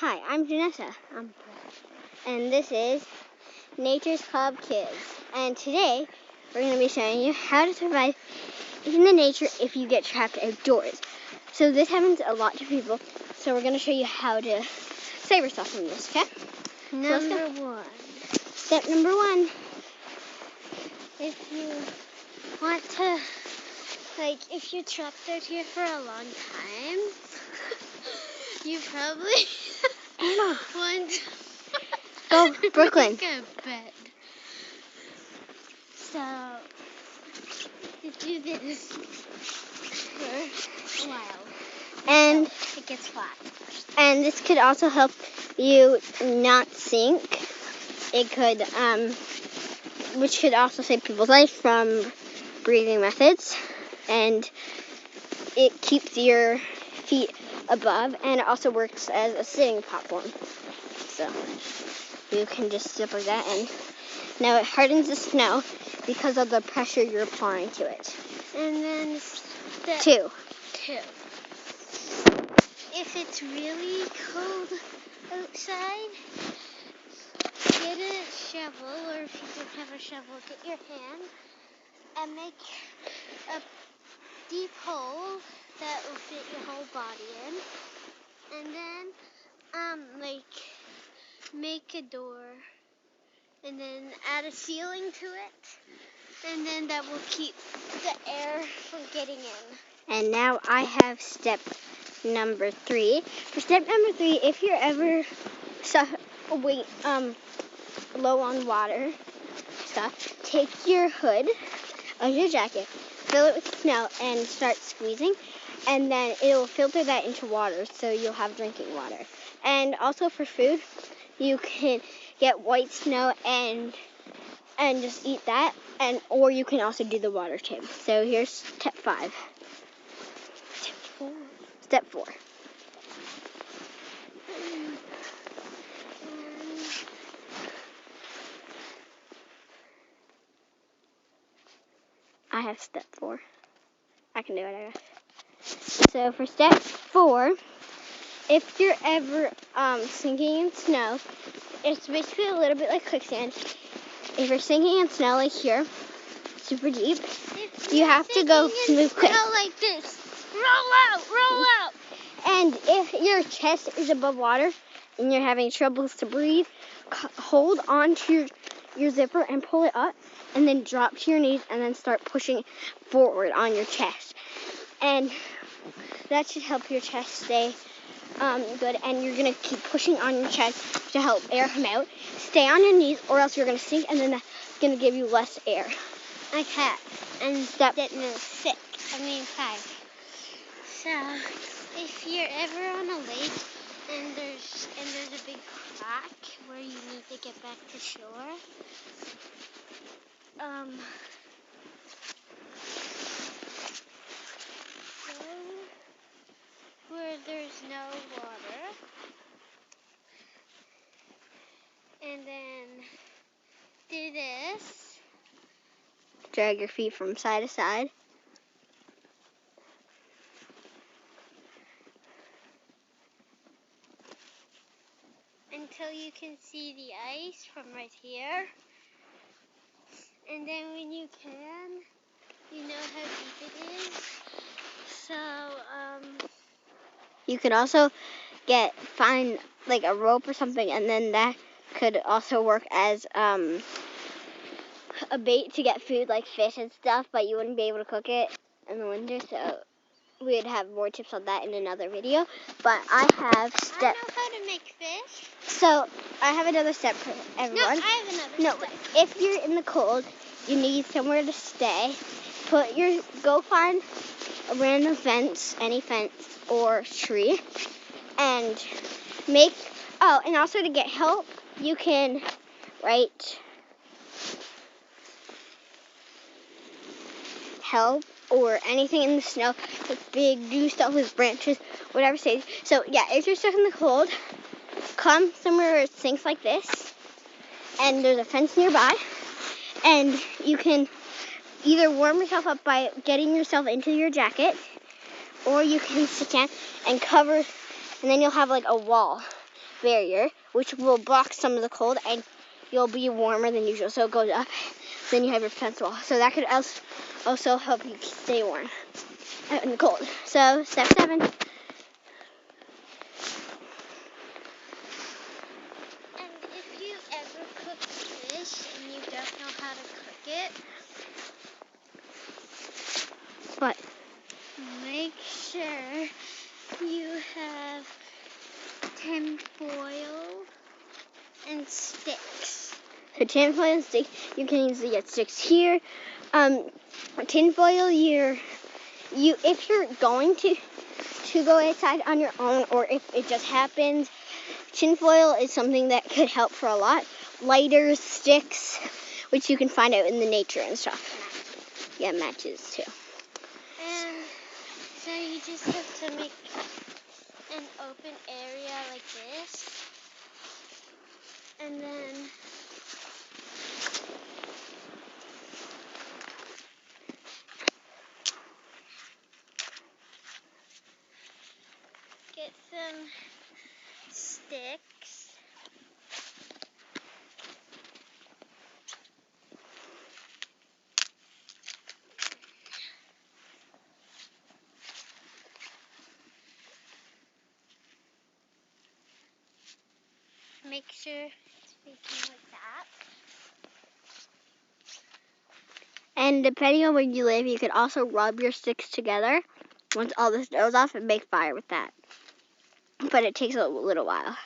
Hi, I'm Janessa, and this is Nature's Club Kids. And today, we're going to be showing you how to survive in the nature if you get trapped outdoors. So this happens a lot to people, so we're going to show you how to save yourself from this, okay? Number one. Step number one. If you want to, if you're trapped out here for a long time, you probably want to Go, Brooklyn. make a bed. So, you do this for a while. And It gets flat. And this could also help you not sink. It could, which could also save people's life from breathing methods. And it keeps your feet above, and it also works as a sitting platform. So you can just sit like that, and now it hardens the snow because of the pressure you're applying to it. And then step Two. If it's really cold outside, get a shovel, or if you don't have a shovel, get your hand and make a deep hole that will fit your whole body in. And then, make a door, and then add a ceiling to it, and then that will keep the air from getting in. And now I have step number 3. For step number 3, if you're ever low on water stuff, take your hood of your jacket, fill it with snow, and start squeezing, and then it will filter that into water, so you'll have drinking water. And also for food, you can get white snow and just eat that, or you can also do the water tube. So here's step 5. Step 4. I have step 4. I can do it, I guess. So for step 4, if you're ever sinking in snow, it's basically a little bit like quicksand. If you're sinking in snow like here, super deep, you have to go move quick. Like this. Roll out. And if your chest is above water and you're having troubles to breathe, hold on to your zipper and pull it up, and then drop to your knees and then start pushing forward on your chest. And that should help your chest stay good, and you're going to keep pushing on your chest to help air come out. Stay on your knees or else you're going to sink, and then that's going to give you less air. Okay. And step 5. So, if you're ever on a lake and there's a big crack where you need to get back to shore, go where there's no water, and then do this. Drag your feet from side to side. Until you can see the ice from right here. And then when you can, you know how deep it is. So, You could also find like a rope or something, and then that could also work as a bait to get food like fish and stuff, but you wouldn't be able to cook it in the winter, so we'd have more tips on that in another video. But I have step. I know how to make fish. So I have another step for everyone. No, I have another step. If you're in the cold, you need somewhere to stay. Go find a random fence, any fence or tree, and and also to get help, you can write help or anything in the snow with do stuff with branches, whatever stage. So yeah, if you're stuck in the cold, come somewhere where it sinks like this, and there's a fence nearby, and you can either warm yourself up by getting yourself into your jacket, or you can sit down and cover, and then you'll have like a wall barrier, which will block some of the cold, and you'll be warmer than usual. So it goes up, then you have your fence wall. So that could also help you stay warm out in the cold. So step 7. And if you ever cook fish and you don't know how to cook it, What? make sure you have tin foil and sticks. So tinfoil and sticks, you can easily get sticks here. Tinfoil, if you're going to go outside on your own, or if it just happens, tinfoil is something that could help for a lot. Lighters, sticks, which you can find out in the nature and stuff. Yeah, matches too. And so you just have to make an open area like this. And then get some sticks. Make sure it's facing like that. And depending on where you live, you could also rub your sticks together once all the snow's off and make fire with that. But it takes a little while.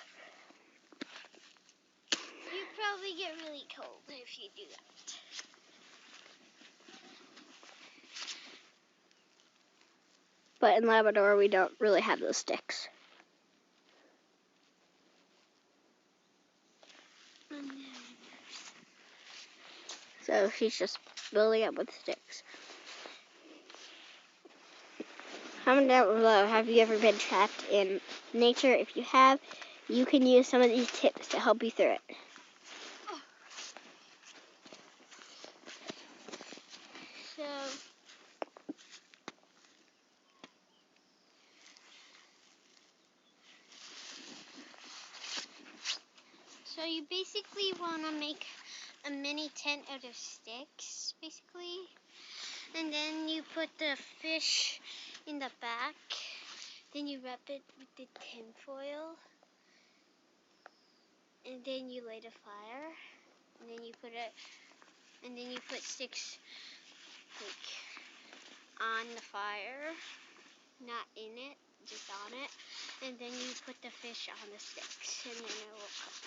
You probably get really cold if you do that. But in Labrador, we don't really have those sticks. So she's just building up with sticks. Comment down below, have you ever been trapped in nature? If you have, you can use some of these tips to help you through it. So you basically want to make a mini tent out of sticks, basically. And then you put the fish in the back. Then you wrap it with the tin foil. And then you light a fire. And then you put sticks like on the fire, not in it, just on it. And then you put the fish on the sticks, and then it will cook.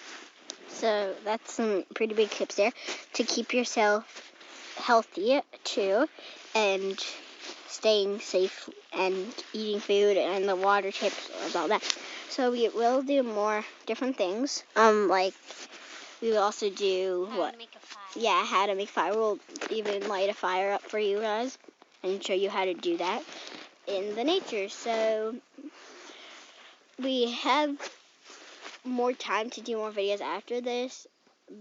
So that's some pretty big tips there to keep yourself healthy too, and staying safe and eating food and the water tips and all that. So we will do more different things. Like we will also do How to make a fire. Yeah, how to make fire. We'll even light a fire up for you guys and show you how to do that in the nature. So we have more time to do more videos after this,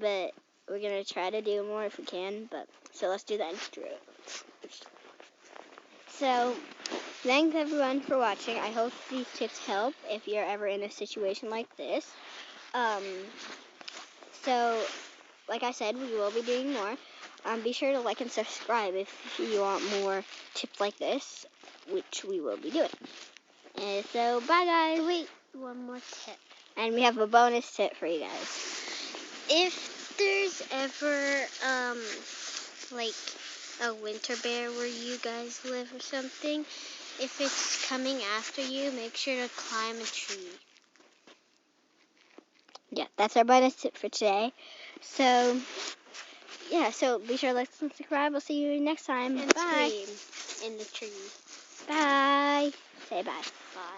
but we're gonna try to do more if we can. But so let's do the intro. So thanks everyone for watching. I hope these tips help if you're ever in a situation like this. So like I said, we will be doing more. Be sure to like and subscribe if you want more tips like this, which we will be doing. And so bye guys. Wait, one more tip. And we have a bonus tip for you guys. If there's ever like a winter bear where you guys live or something, if it's coming after you, make sure to climb a tree. Yeah, that's our bonus tip for today. So yeah, so be sure to like and subscribe. We'll see you next time. And bye. scream in the tree. Bye. Say bye. Bye.